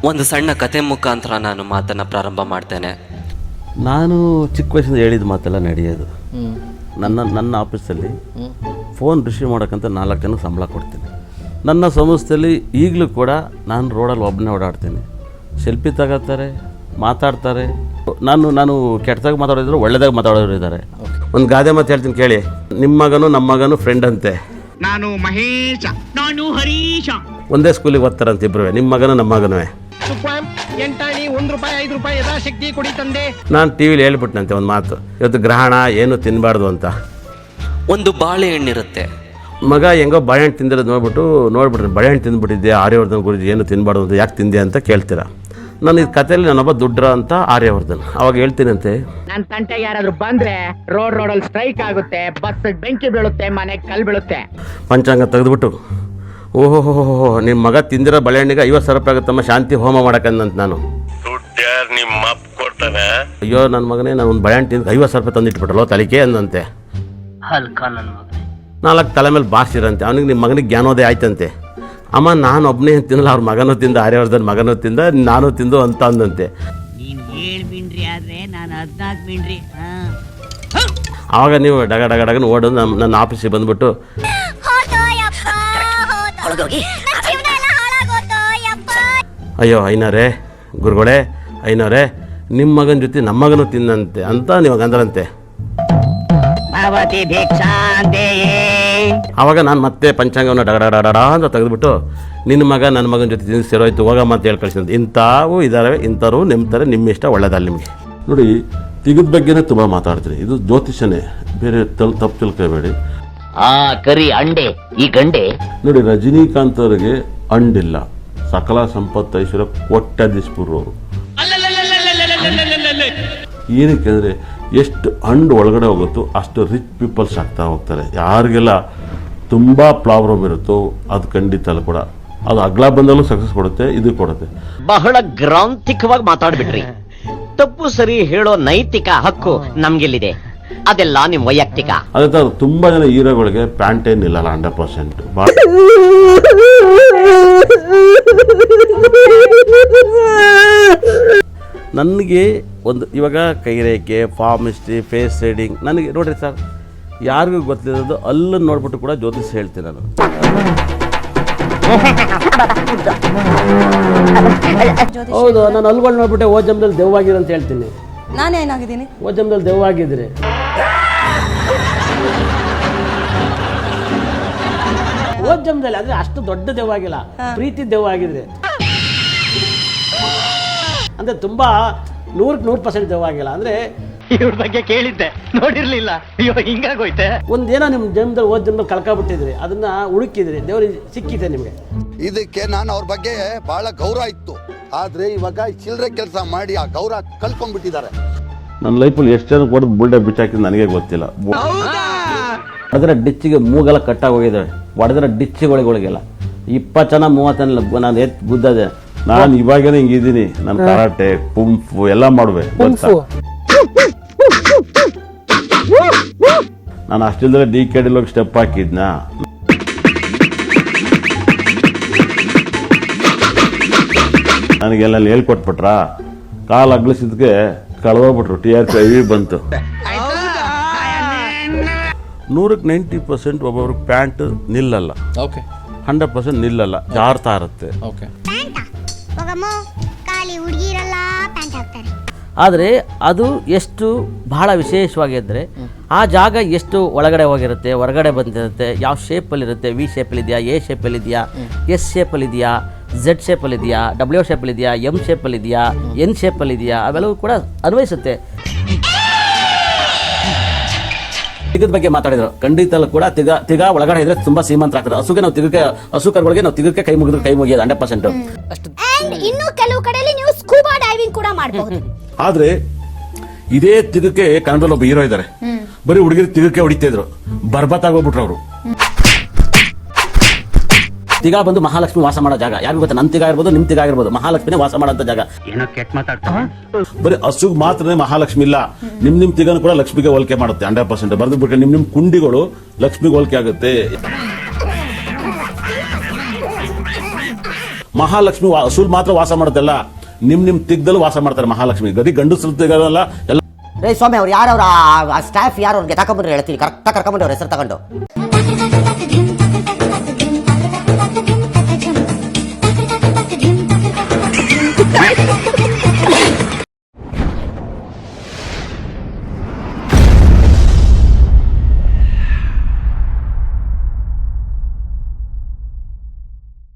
ಒಂದು ಸಣ್ಣ ಕತೆ ಮುಖಾಂತರ ನಾನು ಮಾತನ್ನು ಪ್ರಾರಂಭ ಮಾಡ್ತೇನೆ. ನಾನು ಚಿಕ್ಕ ವಯಸ್ಸಿಂದ ಹೇಳಿದ ಮಾತೆಲ್ಲ ನಡೆಯೋದು. ನನ್ನ ಆಫೀಸಲ್ಲಿ ಫೋನ್ ರಿಸೀವ್ ಮಾಡೋಕ್ಕಂತ 4 ಜನಕ್ಕೆ ಸಂಬಳ ಕೊಡ್ತೀನಿ. ನನ್ನ ಸಂಸ್ಥೆಯಲ್ಲಿ ಈಗಲೂ ಕೂಡ ನಾನು ರೋಡಲ್ಲಿ ಒಬ್ಬನೇ ಓಡಾಡ್ತೀನಿ. ಸೆಲ್ಫಿ ತಗೋತಾರೆ, ಮಾತಾಡ್ತಾರೆ. ನಾನು ಕೆಟ್ಟದಾಗ ಮಾತಾಡೋದಿದ್ರು, ಒಳ್ಳೆದಾಗ ಮಾತಾಡೋರು ಇದ್ದಾರೆ. ಒಂದು ಗಾದೆ ಮಾತು ಹೇಳ್ತೀನಿ ಕೇಳಿ. ನಿಮ್ಮ ಮಗನು ನಮ್ಮ ಮಗನು ಫ್ರೆಂಡ್ ಅಂತೆ. ನಾನು ಮಹೇಶ, ನಾನು ಹರೀಶ. ಒಂದೇ ಸ್ಕೂಲಿಗೆ ಓದ್ತಾರಂತ ಇಬ್ರು, ನಿಮ್ಮ ಮಗನು ನಮ್ಮ ಮಗನೂ. ಎಂಟಾಣಿ ₹1 ₹5 ಯಥಾಶಕ್ತಿ ಕೊಡಿ ತಂದೆ. ನಾನು ಟಿ ವಿಲಿ ಹೇಳ್ಬಿಟ್ನಂತೆ ಒಂದು ಮಾತು, ಇವತ್ತು ಗ್ರಹಣ, ಏನು ತಿನ್ನಬಾರ್ದು ಅಂತ. ಒಂದು ಬಾಳೆಹಣ್ಣಿರುತ್ತೆ. ಮಗ ಹೆಂಗೋ ಬಾಳೆಹಣ್ಣು ತಿಂದಿರೋದು ನೋಡ್ಬಿಟ್ರೆ ಬಾಳೆಹಣ್ಣು ತಿಂದ್ಬಿಟ್ಟಿದ್ದೆ, ಆರ್ಯವರ್ಧನ್ ಗುರುಜಿ ಏನು ತಿನ್ನಬಾರ್ದು ಅಂತ ಯಾಕೆ ತಿಂದೆ ಅಂತ ಕೇಳ್ತೀರಾ. ನಾನು ಈ ಕಥೆಯಲ್ಲಿ ನಾನೊಬ್ಬ ದುಡ್ರ ಅಂತ ಆರ್ಯವರ್ಧನ್. ಅವಾಗ ಹೇಳ್ತೀನಂತೆ, ನನ್ನ ತಂಟೆಗೆ ಯಾರಾದ್ರೂ ಬಂದ್ರೆ ರೋಡಲ್ಲಿ ಸ್ಟ್ರೈಕ್ ಆಗುತ್ತೆ, ಬಸ್ ಬೆಂಕಿ ಬೀಳುತ್ತೆ, ಮನೆಗೆ ಕಲ್ ಬೀಳುತ್ತೆ. ಪಂಚಾಂಗ ತೆಗೆದುಬಿಟ್ಟು, ಓಹೋ ನಿಮ್ಮ ಮಗ ತಿಂದಿರೋ ಬಾಳೆಹಣ್ಣಿಗೆ 50,000 ರೂಪಾಯಿ ಆಗುತ್ತಮ್ಮ ಶಾಂತಿ ಹೋಮ ಮಾಡಕ್ಕಂದಂತ ನಾನು. ಅಯ್ಯೋ ನನ್ನ ಮಗನೇ, ನಾನು ಒಂದು ಬಾಳೆಹಣ್ಣು ತಿಂದು 50,000 ರೂಪಾಯಿ ತಂದಿಟ್ಬಿಟ್ಟಲ್ಲೋ ತಲೆಗೆ ಅಂದಂತೆ. 4 ತಲೆ ಮೇಲೆ ಬಾರ್ಸಿರಂತೆ. ಅವನಿಗೆ ನಿಮ್ಮ ಮಗನಿಗೆ ಜ್ಞಾನೋದಯ ಆಯ್ತಂತೆ. ಅಮ್ಮ ನಾನು ಒಬ್ಬನೇ ತಿನ್ನಲ್ಲ, ಅವ್ರ ಮಗನೂ ತಿಂದ, ಆರ್ಯವರ್ಧನ್ ಮಗನೂ ತಿಂದ, ನಾನು ತಿಂದು ಅಂತ ಅಂದಂತೆ. ಆವಾಗ ನೀವು ಡಗನ ಓಡೋದು ನನ್ನ ಆಫೀಸಿಗೆ ಬಂದ್ಬಿಟ್ಟು, ಅಯ್ಯೋ ಐನರೇ ಗುರುಗಳೇ, ಐನರೇ ನಿಮ್ಮ ಮಗನ ಜೊತೆ ನಮ್ಮ ಮಗನೂ ತಿಂದಂತೆ ಅಂತ ನೀವು ಅಂದ್ರಂತೆ. ಆವಾಗ ನಾನು ಮತ್ತೆ ಪಂಚಾಂಗವನ್ನು ಡಗಡ ಅಂತ ತೆಗೆದುಬಿಟ್ಟು, ನಿನ್ನ ಮಗ ನನ್ನ ಮಗನ ಜೊತೆ ತಿಂದು ಸೇರೋಯ್ತು, ಹೋಗಮ್ಮ ಅಂತ ಹೇಳಿ ಕಳಿಸಿದಂತೆ. ಇಂಥವು ಇದ್ದಾವೆ, ಇಂಥವ್ರು ನಿಮ್ತಾರೆ, ನಿಮ್ಮ ಇಷ್ಟ, ಒಳ್ಳೇದಲ್ಲ ನಿಮಗೆ. ನೋಡಿ, ತಿಗದ ಬಗ್ಗೆನೇ ತುಂಬ ಮಾತಾಡ್ತೀನಿ. ಇದು ಜ್ಯೋತಿಷನೇ, ಬೇರೆ ತಪ್ಪು ತಿಳ್ಕೋಬೇಡಿ. ಕರಿ ಅಂಡೆ ಈ ಗಂಡೆ ನೋಡಿ, ರಜನಿಕಾಂತ್ ಅವರಿಗೆ ಅಂಡಿಲ್ಲ, ಸಕಲ ಸಂಪತ್ತು ಐಶ್ವರ್ಯ ಕೋಟ್ಯಾಧೀಶಪುರವರು. ಏನಕ್ಕೆ ಅಂದರೆ ಎಷ್ಟು ಹಣ್ಣು ಒಳಗಡೆ ಹೋಗುತ್ತೋ ಅಷ್ಟು ರಿಚ್ ಪೀಪಲ್ಸ್ ಆಗ್ತಾ ಹೋಗ್ತಾರೆ. ಯಾರಿಗೆಲ್ಲ ತುಂಬ ಪ್ರಾಬ್ಲಮ್ ಇರುತ್ತೋ ಅದು ಖಂಡಿತ ಅಲ್ಲ ಕೂಡ, ಅದು ಅಗ್ಲ ಬಂದಲ್ಲೂ ಸಕ್ಸಸ್ ಕೊಡುತ್ತೆ, ಇದು ಕೊಡುತ್ತೆ. ಬಹಳ ಗ್ರಾಂಥಿಕವಾಗಿ ಮಾತಾಡ್ಬಿಟ್ರಿ. ತಪ್ಪು ಸರಿ ಹೇಳೋ ನೈತಿಕ ಹಕ್ಕು ನಮ್ಗೆಲ್ಲಿದೆ, ಅದೆಲ್ಲ ನಿಮ್ ವೈಯಕ್ತಿಕ. ಅದೇ ಥರ ತುಂಬ ಜನ ಹೀರೋಗಳಿಗೆ ಪ್ಯಾಂಟ್ ಏನು ಇಲ್ಲಲ್ಲ 100%. ನನಗೆ ಒಂದು ಇವಾಗ ಕೈರೇಖೆ, ಫಾರ್ಮ್ ಹಿಸ್ಟ್ರಿ, ಫೇಸ್ ರೀಡಿಂಗ್ ನನಗೆ ನೋಡ್ರಿ ಸರ್, ಯಾರಿಗೂ ಗೊತ್ತಿರೋದು ಅಲ್ಲನ್ನು ನೋಡ್ಬಿಟ್ಟು ಕೂಡ ಜ್ಯೋತಿಷ ಹೇಳ್ತೀನಿ ನಾನು. ಹೌದು, ನಾನು ಅಲ್ಗಳು ನೋಡ್ಬಿಟ್ಟೆ ಓ ಜಮ್ದಲ್ಲಿ ದೆವ್ವಾಗಿರೋ ಅಂತ ಹೇಳ್ತೀನಿ. ನಾನೇನಾಗಿದ್ದೀನಿ? ಓ ಜಮ್ದಲ್ಲಿ ದೆವ್ವಾಗಿದ್ರಿ. ಓ ಜಮ್ದಲ್ಲಿ ಅಂದ್ರೆ ಅಷ್ಟು ದೊಡ್ಡ ದೆವ್ವಾಗಿಲ್ಲ, ಪ್ರೀತಿ ದೆವ್ವಾಗಿದ್ರೆ. ಅಂದ್ರೆ ತುಂಬಾ 100% ದೆವ್ವಾಗಿಲ್ಲ. ಅಂದ್ರೆ ಇವ್ರ ಬಗ್ಗೆ ಕೇಳಿದ್ದೆ, ನೋಡಿರ್ಲಿಲ್ಲ. ಅಯ್ಯೋ ಹಿಂಗಾಗೋಯ್ತೆ. ಒಂದೇನೋ ನಿಮ್ಮ ಜನ್ಮದಲ್ಲಿ ಓದ್ ಜನ್ಮದಲ್ಲಿ ಕಳ್ಕೊಬಿಟ್ಟಿದ್ರಿ, ಅದನ್ನ ಹುಡುಕಿದ್ರಿ, ದೇವ್ರಿಗೆ ಸಿಕ್ಕಿದೆ ನಿಮಗೆ. ಇದಕ್ಕೆ ನಾನು ಅವ್ರ ಬಗ್ಗೆ ಬಹಳ ಗೌರವ ಇತ್ತು. ಆದ್ರೆ ಇವಾಗ ಚಿಲ್ಲರೆ ಕೆಲಸ ಮಾಡಿ ಆ ಗೌರವ ಕಳ್ಕೊಂಡ್ಬಿಟ್ಟಿದ್ದಾರೆ. ನನ್ನ ಲೈಫಲ್ಲಿ ಎಷ್ಟು ಜನ ಕೊಡೋದು ಬುಲ್ಡೆ ಬಿಚ್ಚಾಕಿದ್ದು ನನಗೆ ಗೊತ್ತಿಲ್ಲ. ಹೊಡೆದ್ರೆ ಡಿಚ್ಚಿಗೆ ಮೂಗೆಲ್ಲ ಕಟ್ಟಾಗಿ ಹೋಗಿದ್ದಾವೆ, ಹೊಡೆದ್ರೆ ಡಿಚ್ಚಿಗಳಿಗೆಲ್ಲ 20 ಜನ 30 ಜನ ನಾನು ಎತ್ತು ಗುದ್ದದೆ. ನಾನು ಇವಾಗೇನೆ ಹಿಂಗಿದ್ದೀನಿ, ನಾನು ಕರಾಟೆ, ಪುಂಫು ಎಲ್ಲ ಮಾಡುವೆ ಗೊತ್ತಾ. ನಾನು ಅಷ್ಟಿಲ್ದ್ರೆ DKD ಹೋಗಿ ಸ್ಟೆಪ್ ಹಾಕಿದ್ನ. ನನಗೆಲ್ಲ ಹೇಳ್ಕೊಟ್ಬಿಟ್ರ, ಕಾಲು ಅಗ್ಲಿಸಿದ್ಕೆ ಕಳೆದೋಗ್ಬಿಟ್ರು. TRP ಬಂತು. 90% ಒಬ್ಬೊಬ್ರಿಗೆ ಪ್ಯಾಂಟ್ ನಿಲ್ಲಲ್ಲ, 100% ನಿಲ್ಲಲ್ಲ, ಜಾರ್ತಾ ಇರುತ್ತೆ. ಆದರೆ ಅದು ಎಷ್ಟು ಬಹಳ ವಿಶೇಷವಾಗಿದ್ದರೆ ಆ ಜಾಗ ಎಷ್ಟು ಒಳಗಡೆ ಹೋಗಿರುತ್ತೆ, ಹೊರಗಡೆ ಬಂದಿರುತ್ತೆ, ಯಾವ ಶೇಪಲ್ಲಿರುತ್ತೆ, V ಶೇಪಲ್ಲಿದೆಯಾ, A ಶೇಪಲ್ಲಿದೆಯಾ, S ಶೇಪಲ್ಲಿದೆಯಾ, Z ಶೇಪಲ್ಲಿದೆಯಾ, W ಶೇಪಲ್ಲಿದೆಯಾ, M ಶೇಪಲ್ಲಿದೆಯಾ, N ಶೇಪಲ್ಲಿದೆಯಾ, ಅವೆಲ್ಲವೂ ಕೂಡ ಅನ್ವಯಿಸುತ್ತೆ. ತಿಗದ ಬಗ್ಗೆ ಮಾತಾಡಿದ್ರು, ಖಂಡಿತ ಕೂಡ ತಿಗ ಒಳಗಡೆ ಇದ್ರೆ ತುಂಬಾ ಶ್ರೀಮಂತರಾಗ್ತದೆ. ಹಸು ಕರುಗಳಿಗೆ ನಾವು ತಿಗಕ್ಕೆ ಕೈ ಮುಗಿದ್ರೆ ಕೈ ಮುಗಿಯೋದು 100%. ಇನ್ನು ಕೆಲವು ಕಡೆಯಲ್ಲಿ ನೀವು ಸ್ಕೂಬಾ ಡೈವಿಂಗ್ ಕೂಡ ಮಾಡಬಹುದು. ಆದ್ರೆ ಇದೇ ತಿಗಕ್ಕೆ ಕನ್ನಡದಲ್ಲಿ ಒಬ್ಬ ಹೀರೋ ಇದ್ದಾರೆ, ಬರೀ ಹುಡುಗಿರು ತಿಗಕ್ಕೆ ಹೊಡಿತಾ ಇದ್ರು, ಬರ್ಬತ್ತಾಗೋಗ್ಬಿಟ್ರು ಅವರು. ತಿಗ ಬಂದು ಮಹಾಲಕ್ಷ್ಮಿ ವಾಸ ಮಾಡೋ ಜಾಗ. ಯಾರಿಗೂ ಗೊತ್ತಾ? ನನ್ನ ತಿಗ ಇರ್ಬೋದು, ನಿಮ್ ತಿಗ ಆಗಿರ್ಬೋದು, ಮಹಾಲಕ್ಷ್ಮಿನೇ ವಾಸ ಮಾಡೋಂಥ ಜಾಗ. ಏನೋ ಕೆಟ್ಟ ಮಾತಾಡ್ತಾರೆ. ಬರೀ ಹಸುಗ್ ಮಾತ್ರನೇ ಮಹಾಲಕ್ಷ್ಮಿ ಇಲ್ಲ, ನಿಮ್ ತಿಗನು ಕೂಡ ಲಕ್ಷ್ಮಿಗೆ ಹೋಲಿಕೆ ಮಾಡುತ್ತೆ 100%. ಬರ್ದು ಬಿಟ್ರೆ ನಿಮ್ ಕುಂಡಿಗಳು ಲಕ್ಷ್ಮಿಗೆ ಹೋಲಿಕೆ ಆಗುತ್ತೆ. ಮಹಾಲಕ್ಷ್ಮಿ ಹಸುಲ್ ಮಾತ್ರ ವಾಸ ಮಾಡುತ್ತಲ್ಲ, ನಿಮ್ ತಿಗ್ದಲ್ಲೂ ವಾಸ ಮಾಡ್ತಾರೆ ಮಹಾಲಕ್ಷ್ಮಿ. ಗದಿ ಗಂಡಸರು ತಿಗಲ್ಲ ಎಲ್ಲ. ರೇ ಸ್ವಾಮಿ, ಅವ್ರು ಯಾರವ್ರ ಸ್ಟಾಫ್ ಯಾರು ಅವ್ರಿಗೆ ತಕೊಂಡ್ಬಂದ್ರೆ ಹೇಳ್ತೀನಿ, ಕರೆಕ್ಟಾಗಿ ಕರ್ಕೊಂಡ್ಬಂದ್ರೆ ಅವ್ರ ಹೆಸರು ತಗೊಂಡು.